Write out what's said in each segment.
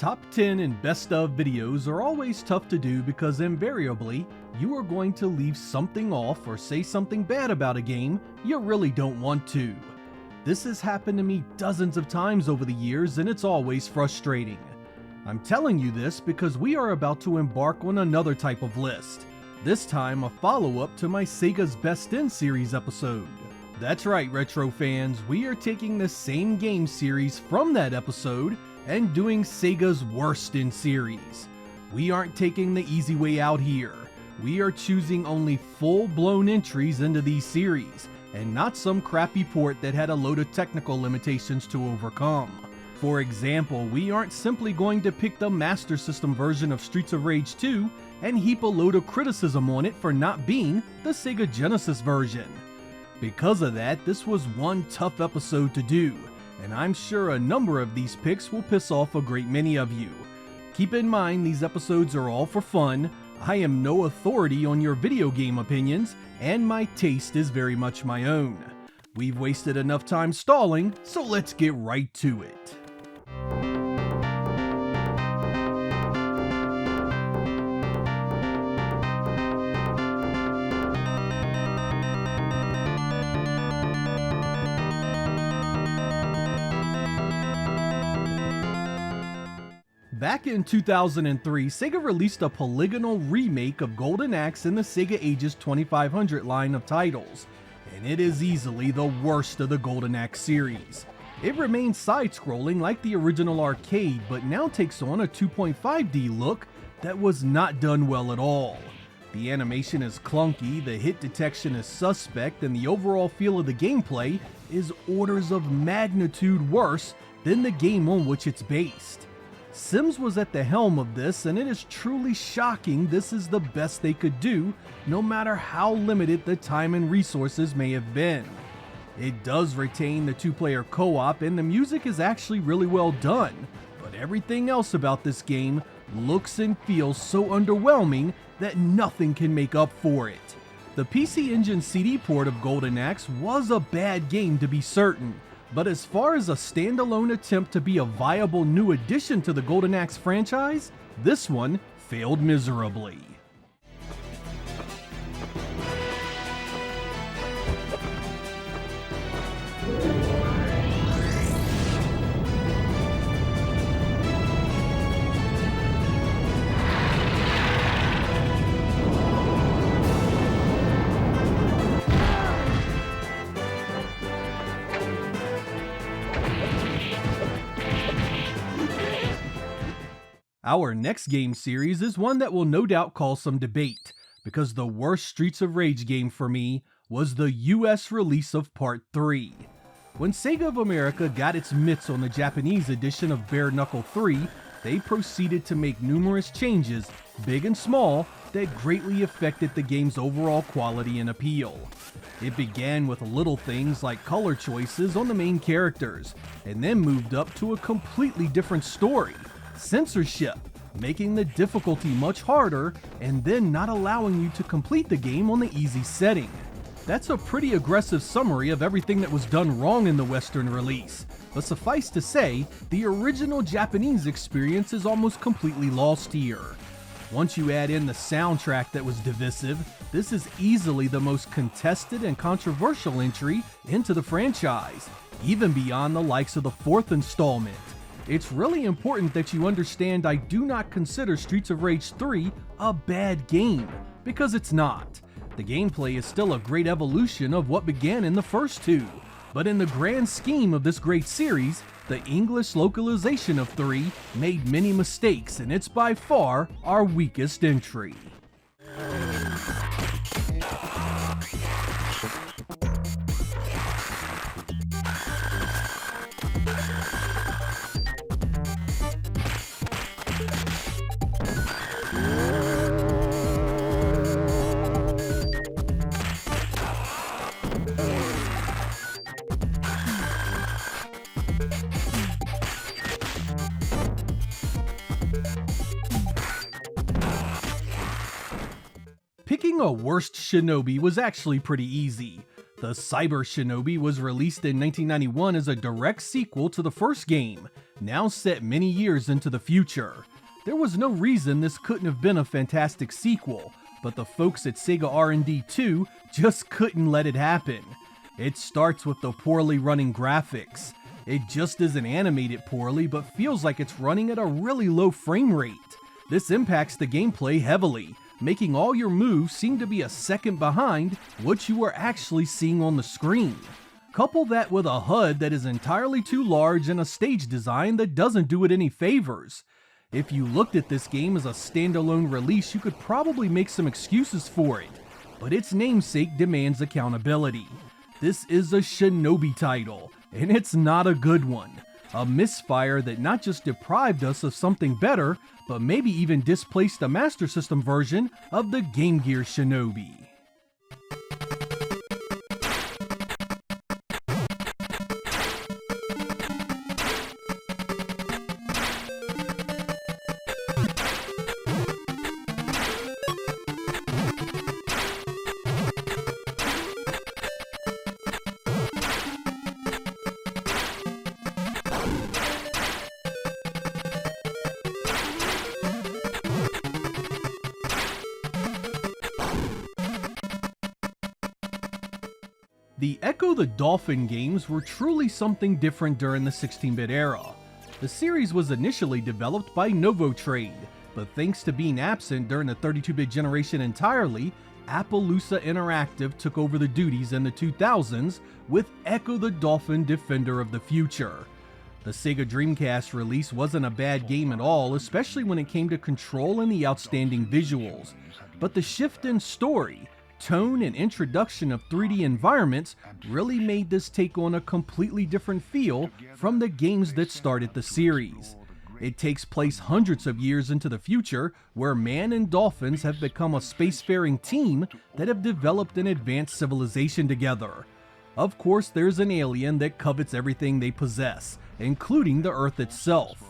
Top 10 and best of videos are always tough to do because invariably, you are going to leave something off or say something bad about a game you really don't want to. This has happened to me dozens of times over the years and it's always frustrating. I'm telling you this because we are about to embark on another type of list. This time a follow-up to my Sega's Best In series episode. That's right, retro fans, we are taking the same game series from that episode and doing Sega's Worst In series. We aren't taking the easy way out here. We are choosing only full-blown entries into these series, and not some crappy port that had a load of technical limitations to overcome. For example, we aren't simply going to pick the Master System version of Streets of Rage 2 and heap a load of criticism on it for not being the Sega Genesis version. Because of that, this was one tough episode to do, and I'm sure a number of these picks will piss off a great many of you. Keep in mind these episodes are all for fun, I am no authority on your video game opinions, and my taste is very much my own. We've wasted enough time stalling, so let's get right to it. Back in 2003, Sega released a polygonal remake of Golden Axe in the Sega Ages 2500 line of titles, and it is easily the worst of the Golden Axe series. It remains side-scrolling like the original arcade, but now takes on a 2.5D look that was not done well at all. The animation is clunky, the hit detection is suspect, and the overall feel of the gameplay is orders of magnitude worse than the game on which it's based. Sims was at the helm of this, and it is truly shocking this is the best they could do, no matter how limited the time and resources may have been. It does retain the two-player co-op, and the music is actually really well done, but everything else about this game looks and feels so underwhelming that nothing can make up for it. The PC Engine CD port of Golden Axe was a bad game to be certain, but as far as a standalone attempt to be a viable new addition to the Golden Axe franchise, this one failed miserably. Our next game series is one that will no doubt cause some debate, because the worst Streets of Rage game for me was the US release of Part 3. When Sega of America got its mitts on the Japanese edition of Bare Knuckle 3, they proceeded to make numerous changes, big and small, that greatly affected the game's overall quality and appeal. It began with little things like color choices on the main characters, and then moved up to a completely different story. Censorship, making the difficulty much harder, and then not allowing you to complete the game on the easy setting. That's a pretty aggressive summary of everything that was done wrong in the Western release, but suffice to say, the original Japanese experience is almost completely lost here. Once you add in the soundtrack that was divisive, this is easily the most contested and controversial entry into the franchise, even beyond the likes of the fourth installment. It's really important that you understand I do not consider Streets of Rage 3 a bad game, because it's not. The gameplay is still a great evolution of what began in the first two, but in the grand scheme of this great series, the English localization of 3 made many mistakes, and it's by far our weakest entry. Picking a worst Shinobi was actually pretty easy. The Cyber Shinobi was released in 1991 as a direct sequel to the first game, now set many years into the future. There was no reason this couldn't have been a fantastic sequel, but the folks at Sega R&D 2 just couldn't let it happen. It starts with the poorly running graphics. It just isn't animated poorly, but feels like it's running at a really low frame rate. This impacts the gameplay heavily, making all your moves seem to be a second behind what you are actually seeing on the screen. Couple that with a HUD that is entirely too large and a stage design that doesn't do it any favors. If you looked at this game as a standalone release, you could probably make some excuses for it, but its namesake demands accountability. This is a Shinobi title, and it's not a good one. A misfire that not just deprived us of something better, but maybe even displaced the Master System version of the Game Gear Shinobi. The Ecco the Dolphin games were truly something different during the 16-bit era. The series was initially developed by Novotrade, but thanks to being absent during the 32-bit generation entirely, Appaloosa Interactive took over the duties in the 2000s with Ecco the Dolphin Defender of the Future. The Sega Dreamcast release wasn't a bad game at all, especially when it came to control and the outstanding visuals, but the shift in story, tone, and introduction of 3D environments really made this take on a completely different feel from the games that started the series. It takes place hundreds of years into the future, where man and dolphins have become a spacefaring team that have developed an advanced civilization together. Of course, there's an alien that covets everything they possess, including the Earth itself.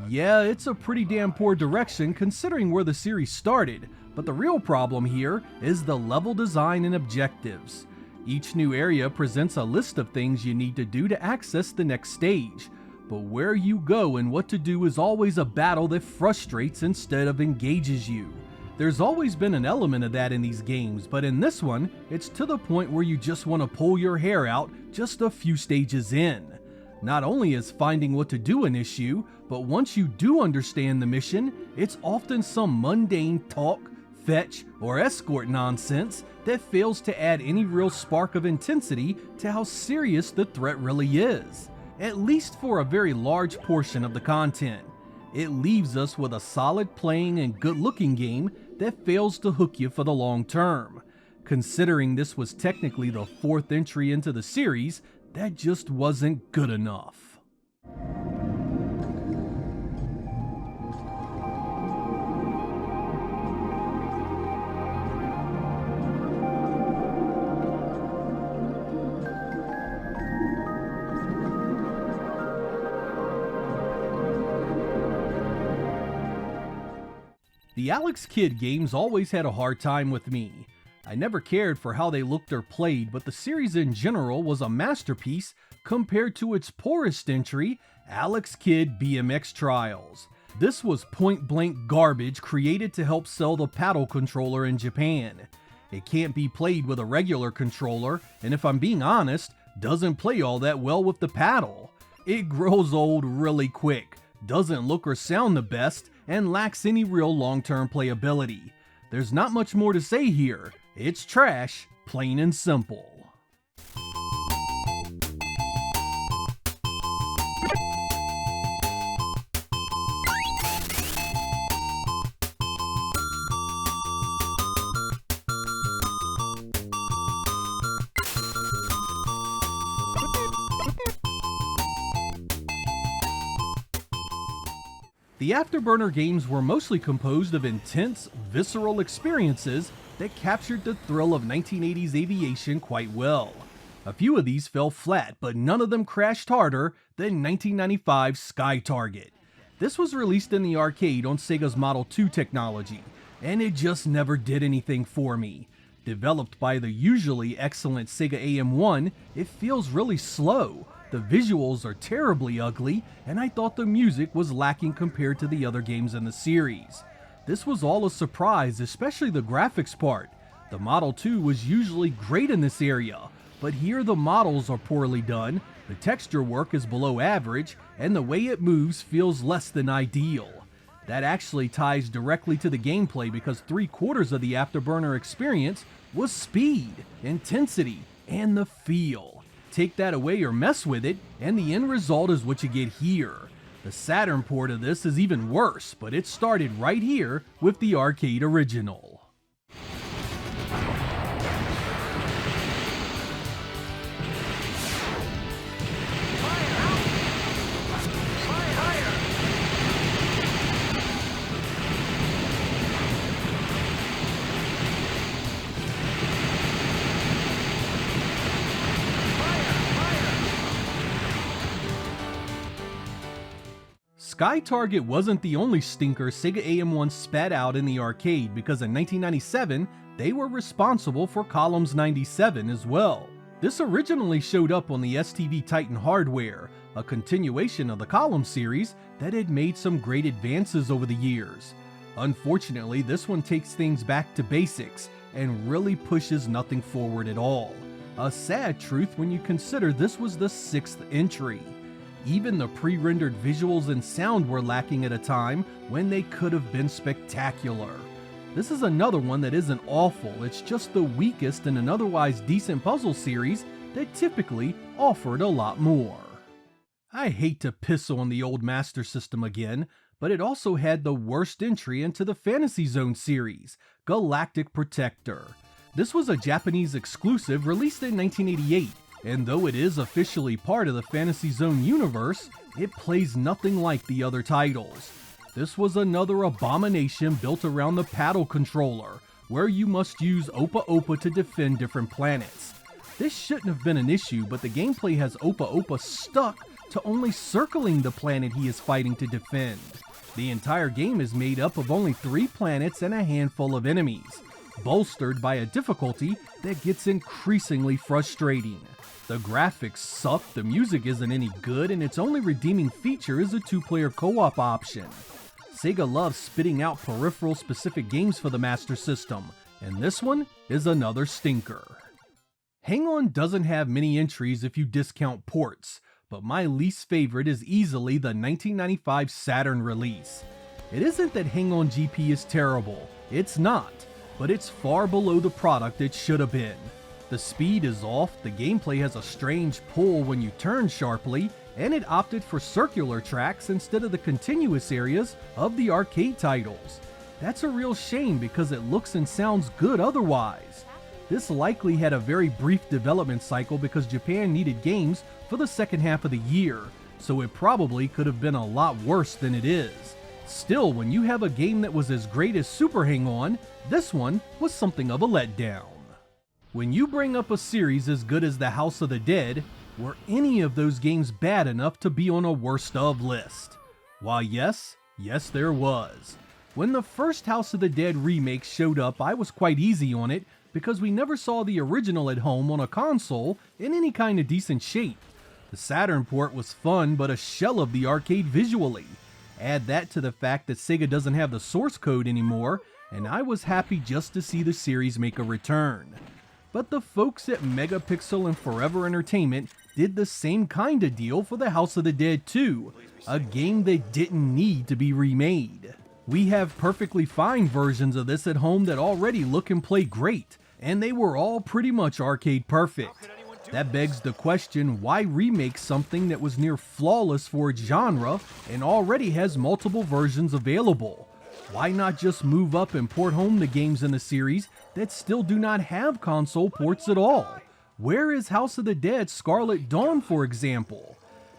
Yeah, it's a pretty damn poor direction considering where the series started, but the real problem here is the level design and objectives. Each new area presents a list of things you need to do to access the next stage, but where you go and what to do is always a battle that frustrates instead of engages you. There's always been an element of that in these games, but in this one, it's to the point where you just want to pull your hair out just a few stages in. Not only is finding what to do an issue, but once you do understand the mission, it's often some mundane talk, fetch, or escort nonsense that fails to add any real spark of intensity to how serious the threat really is, at least for a very large portion of the content. It leaves us with a solid playing and good-looking game that fails to hook you for the long term. Considering this was technically the fourth entry into the series, that just wasn't good enough. The Alex Kidd games always had a hard time with me. I never cared for how they looked or played, but the series in general was a masterpiece compared to its poorest entry, Alex Kidd BMX Trials. This was point-blank garbage created to help sell the paddle controller in Japan. It can't be played with a regular controller, and if I'm being honest, doesn't play all that well with the paddle. It grows old really quick, doesn't look or sound the best, and lacks any real long-term playability. There's not much more to say here. It's trash, plain and simple. The Afterburner games were mostly composed of intense, visceral experiences that captured the thrill of 1980s aviation quite well. A few of these fell flat, but none of them crashed harder than 1995's Sky Target. This was released in the arcade on Sega's Model 2 technology, and it just never did anything for me. Developed by the usually excellent Sega AM1, it feels really slow, The visuals are terribly ugly, and I thought the music was lacking compared to the other games in the series. This was all a surprise, especially the graphics part. The Model 2 was usually great in this area, but here the models are poorly done, the texture work is below average, and the way it moves feels less than ideal. That actually ties directly to the gameplay because 3/4 of the Afterburner experience was speed, intensity, and the feel. Take that away or mess with it, and the end result is what you get here. The Saturn port of this is even worse, but it started right here with the arcade original. Sky Target wasn't the only stinker Sega AM1 spat out in the arcade, because in 1997, they were responsible for Columns 97 as well. This originally showed up on the STV Titan hardware, a continuation of the Columns series that had made some great advances over the years. Unfortunately, this one takes things back to basics and really pushes nothing forward at all. A sad truth when you consider this was the 6th entry. Even the pre-rendered visuals and sound were lacking at a time when they could have been spectacular. This is another one that isn't awful, it's just the weakest in an otherwise decent puzzle series that typically offered a lot more. I hate to piss on the old Master System again, but it also had the worst entry into the Fantasy Zone series, Galactic Protector. This was a Japanese exclusive released in 1988. And though it is officially part of the Fantasy Zone universe, it plays nothing like the other titles. This was another abomination built around the paddle controller, where you must use Opa Opa to defend different planets. This shouldn't have been an issue, but the gameplay has Opa Opa stuck to only circling the planet he is fighting to defend. The entire game is made up of only 3 planets and a handful of enemies, bolstered by a difficulty that gets increasingly frustrating. The graphics suck, the music isn't any good, and its only redeeming feature is a 2-player co-op option. Sega loves spitting out peripheral-specific games for the Master System, and this one is another stinker. Hang On doesn't have many entries if you discount ports, but my least favorite is easily the 1995 Saturn release. It isn't that Hang On GP is terrible, it's not, but it's far below the product it should have been. The speed is off, the gameplay has a strange pull when you turn sharply, and it opted for circular tracks instead of the continuous areas of the arcade titles. That's a real shame because it looks and sounds good otherwise. This likely had a very brief development cycle because Japan needed games for the second half of the year, so it probably could have been a lot worse than it is. Still, when you have a game that was as great as Super Hang On, this one was something of a letdown. When you bring up a series as good as the House of the Dead, were any of those games bad enough to be on a worst of list? Why yes there was. When the first House of the Dead remake showed up, I was quite easy on it because we never saw the original at home on a console in any kind of decent shape. The Saturn port was fun, but a shell of the arcade visually. Add that to the fact that Sega doesn't have the source code anymore, and I was happy just to see the series make a return. But the folks at Megapixel and Forever Entertainment did the same kind of deal for the House of the Dead 2, a game that didn't need to be remade. We have perfectly fine versions of this at home that already look and play great, and they were all pretty much arcade perfect. That begs the question, why remake something that was near flawless for its genre and already has multiple versions available? Why not just move up and port home the games in the series that still do not have console ports at all? Where is House of the Dead Scarlet Dawn, for example?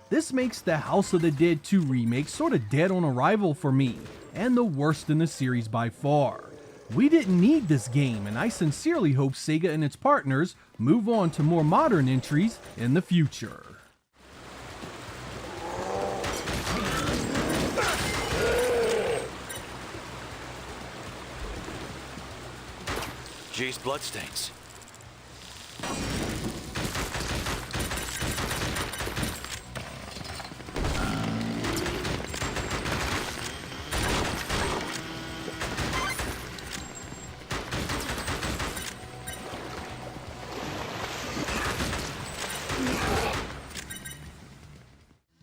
This makes the House of the Dead 2 remake sort of dead on arrival for me, and the worst in the series by far. We didn't need this game, and I sincerely hope Sega and its partners move on to more modern entries in the future. Jay's bloodstains.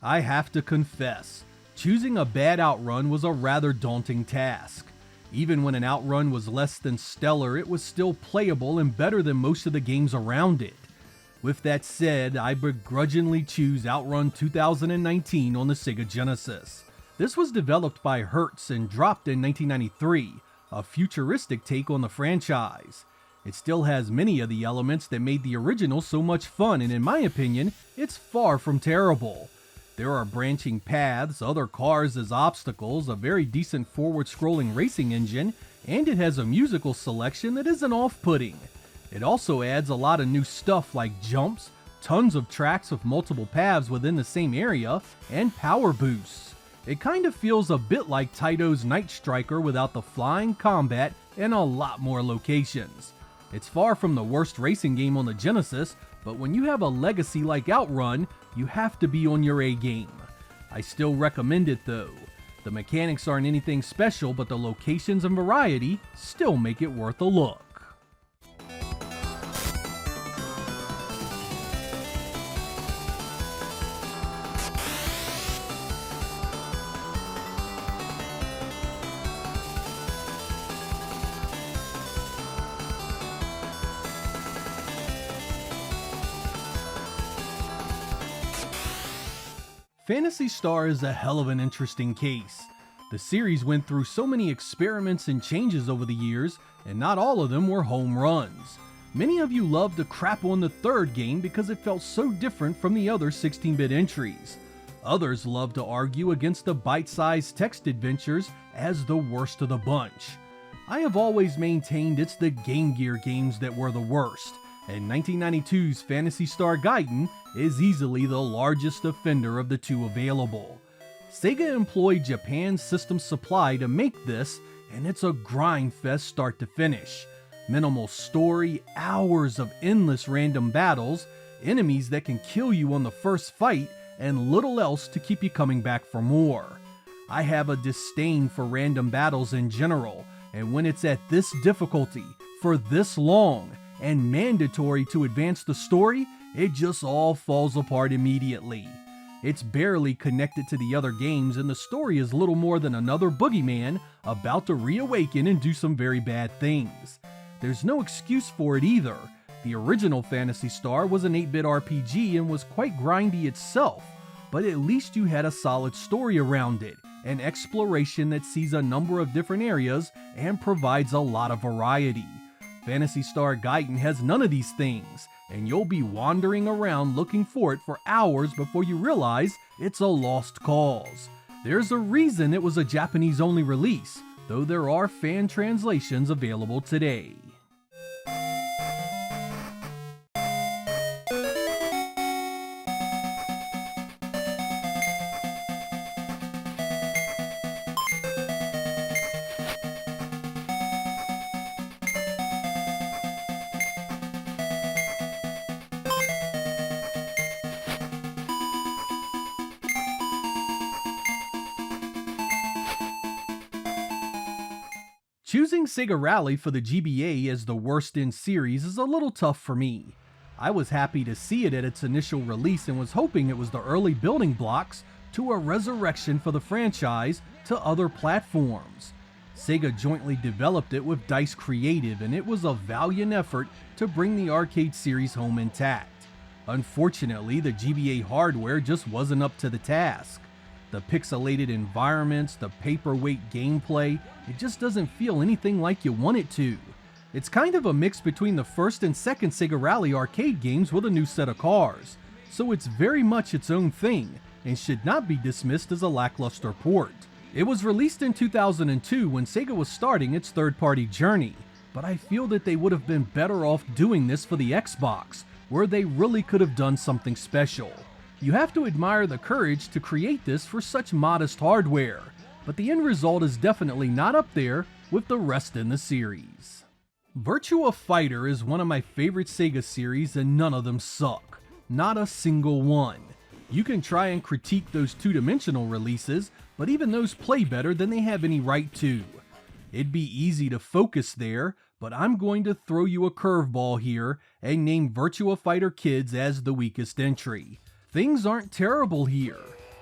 I have to confess, choosing a bad OutRun was a rather daunting task. Even when an OutRun was less than stellar, it was still playable and better than most of the games around it. With that said, I begrudgingly choose OutRun 2019 on the Sega Genesis. This was developed by Hertz and dropped in 1993, a futuristic take on the franchise. It still has many of the elements that made the original so much fun, and in my opinion, it's far from terrible. There are branching paths, other cars as obstacles, a very decent forward-scrolling racing engine, and it has a musical selection that isn't off-putting. It also adds a lot of new stuff like jumps, tons of tracks with multiple paths within the same area, and power boosts. It kind of feels a bit like Taito's Night Striker without the flying combat and a lot more locations. It's far from the worst racing game on the Genesis, but when you have a legacy like OutRun, you have to be on your A game. I still recommend it though. The mechanics aren't anything special, but the locations and variety still make it worth a look. Phantasy Star is a hell of an interesting case. The series went through so many experiments and changes over the years, and not all of them were home runs. Many of you loved to crap on the third game because it felt so different from the other 16-bit entries. Others loved to argue against the bite-sized text adventures as the worst of the bunch. I have always maintained it's the Game Gear games that were the worst, and 1992's Phantasy Star Gaiden is easily the largest offender of the two available. Sega employed Japan's system supply to make this, and it's a grind fest start to finish. Minimal story, hours of endless random battles, enemies that can kill you on the first fight, and little else to keep you coming back for more. I have a disdain for random battles in general, and when it's at this difficulty, for this long, and mandatory to advance the story, it just all falls apart immediately. It's barely connected to the other games, and the story is little more than another boogeyman about to reawaken and do some very bad things. There's no excuse for it either. The original Phantasy Star was an 8-bit RPG and was quite grindy itself, but at least you had a solid story around it, an exploration that sees a number of different areas and provides a lot of variety. Phantasy Star Gaiden has none of these things, and you'll be wandering around looking for it for hours before you realize it's a lost cause. There's a reason it was a Japanese-only release, though there are fan translations available today. Choosing Sega Rally for the GBA as the worst in series is a little tough for me. I was happy to see it at its initial release and was hoping it was the early building blocks to a resurrection for the franchise to other platforms. Sega jointly developed it with DICE Creative, and it was a valiant effort to bring the arcade series home intact. Unfortunately, the GBA hardware just wasn't up to the task. The pixelated environments, the paperweight gameplay, it just doesn't feel anything like you want it to. It's kind of a mix between the first and second Sega Rally arcade games with a new set of cars, so it's very much its own thing, and should not be dismissed as a lackluster port. It was released in 2002 when Sega was starting its third-party journey, but I feel that they would have been better off doing this for the Xbox, where they really could have done something special. You have to admire the courage to create this for such modest hardware, but the end result is definitely not up there with the rest in the series. Virtua Fighter is one of my favorite Sega series, and none of them suck. Not a single one. You can try and critique those two-dimensional releases, but even those play better than they have any right to. It'd be easy to focus there, but I'm going to throw you a curveball here and name Virtua Fighter Kids as the weakest entry. Things aren't terrible here.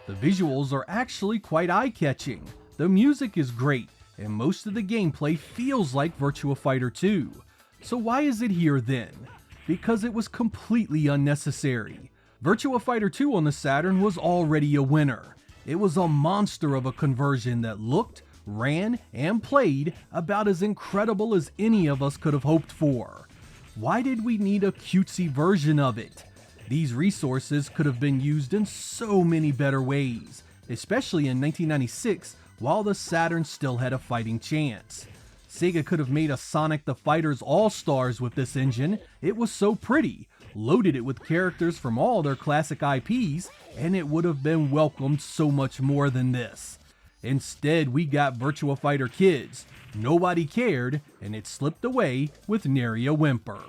The visuals are actually quite eye-catching, the music is great, and most of the gameplay feels like Virtua Fighter 2. So why is it here then? Because it was completely unnecessary. Virtua Fighter 2 on the Saturn was already a winner. It was a monster of a conversion that looked, ran, and played about as incredible as any of us could have hoped for. Why did we need a cutesy version of it? These resources could have been used in so many better ways, especially in 1996 while the Saturn still had a fighting chance. Sega could have made a Sonic the Fighters All-Stars with this engine. It was so pretty, loaded it with characters from all their classic IPs, and it would have been welcomed so much more than this. Instead, we got Virtua Fighter Kids. Nobody cared, and it slipped away with nary a whimper.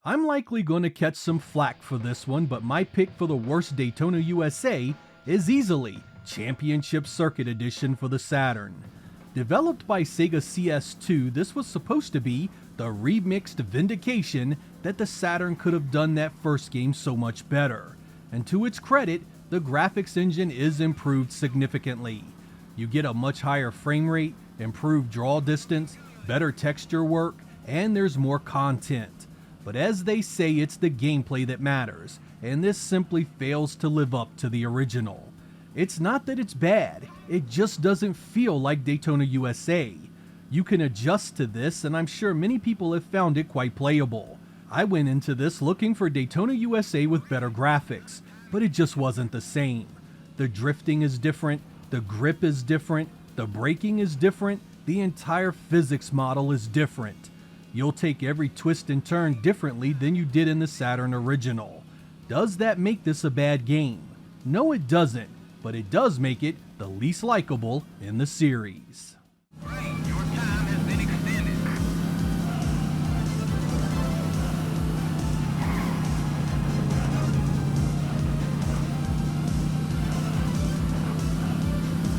I'm likely going to catch some flack for this one, but my pick for the worst Daytona USA is easily Championship Circuit Edition for the Saturn. Developed by Sega CS2, this was supposed to be the remixed vindication that the Saturn could have done that first game so much better. And to its credit, the graphics engine is improved significantly. You get a much higher frame rate, improved draw distance, better texture work, and there's more content. But as they say, it's the gameplay that matters, and this simply fails to live up to the original. It's not that it's bad, it just doesn't feel like Daytona USA. You can adjust to this, and I'm sure many people have found it quite playable. I went into this looking for Daytona USA with better graphics, but it just wasn't the same. The drifting is different, the grip is different, the braking is different, the entire physics model is different. You'll take every twist and turn differently than you did in the Saturn original. Does that make this a bad game? No, it doesn't, but it does make it the least likable in the series. Great, your time has been extended.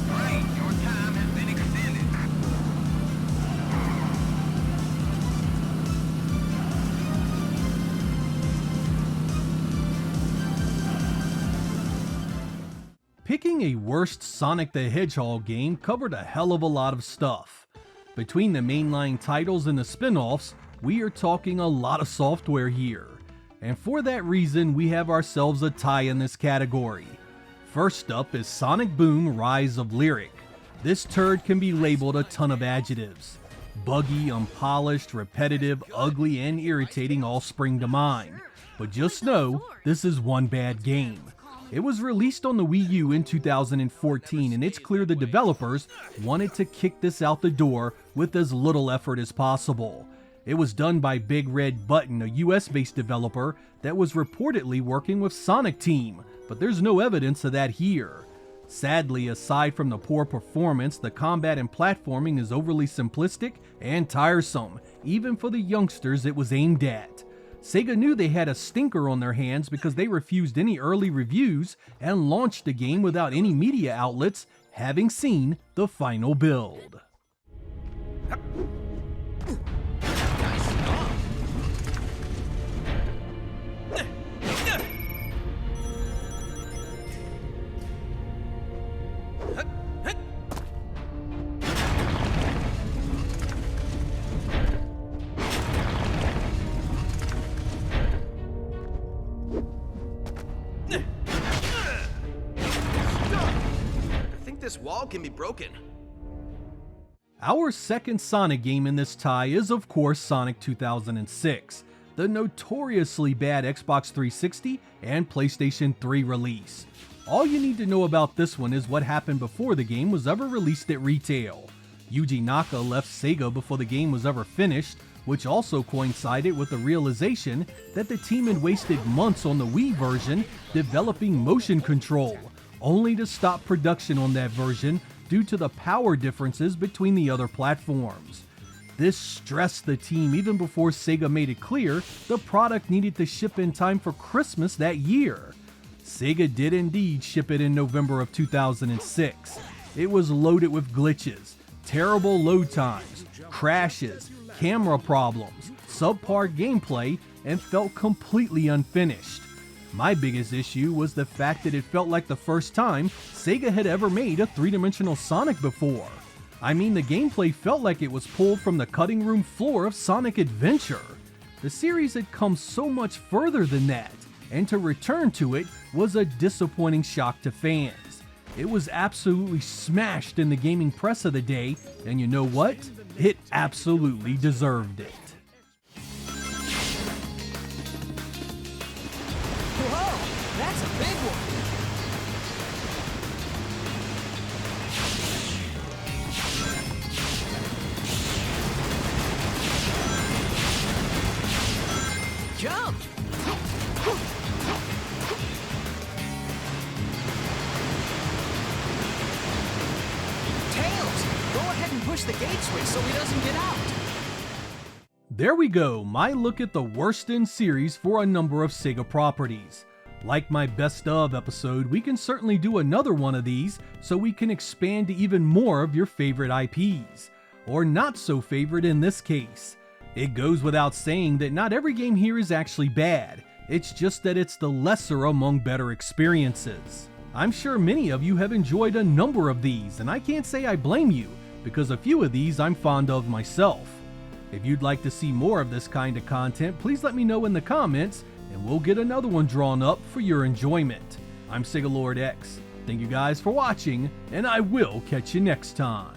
Great, your time has been extended. Picking a worst Sonic the Hedgehog game covered a hell of a lot of stuff. Between the mainline titles and the spin-offs, we are talking a lot of software here. And for that reason, we have ourselves a tie in this category. First up is Sonic Boom: Rise of Lyric. This turd can be labeled a ton of adjectives. Buggy, unpolished, repetitive, ugly, and irritating all spring to mind. But just know, this is one bad game. It was released on the Wii U in 2014, and it's clear the developers wanted to kick this out the door with as little effort as possible. It was done by Big Red Button, a US-based developer that was reportedly working with Sonic Team, but there's no evidence of that here. Sadly, aside from the poor performance, the combat and platforming is overly simplistic and tiresome, even for the youngsters it was aimed at. Sega knew they had a stinker on their hands because they refused any early reviews and launched the game without any media outlets having seen the final build. This wall can be broken. Our second Sonic game in this tie is of course Sonic 2006, the notoriously bad Xbox 360 and PlayStation 3 release. All you need to know about this one is what happened before the game was ever released at retail. Yuji Naka left Sega before the game was ever finished, which also coincided with the realization that the team had wasted months on the Wii version developing motion control, only to stop production on that version due to the power differences between the other platforms. This stressed the team even before Sega made it clear the product needed to ship in time for Christmas that year. Sega did indeed ship it in November of 2006. It was loaded with glitches, terrible load times, crashes, camera problems, subpar gameplay, and felt completely unfinished. My biggest issue was the fact that it felt like the first time Sega had ever made a three-dimensional Sonic before. I mean, the gameplay felt like it was pulled from the cutting room floor of Sonic Adventure. The series had come so much further than that, and to return to it was a disappointing shock to fans. It was absolutely smashed in the gaming press of the day, and you know what? It absolutely deserved it. Whoa, that's a big one. Jump! Tails, go ahead and push the gate switch so he doesn't get out. There we go, my look at the worst in series for a number of Sega properties. Like my best of episode, we can certainly do another one of these so we can expand to even more of your favorite IPs. Or not so favorite in this case. It goes without saying that not every game here is actually bad, it's just that it's the lesser among better experiences. I'm sure many of you have enjoyed a number of these, and I can't say I blame you, because a few of these I'm fond of myself. If you'd like to see more of this kind of content, please let me know in the comments, and we'll get another one drawn up for your enjoyment. I'm Sega Lord X. Thank you guys for watching, and I will catch you next time.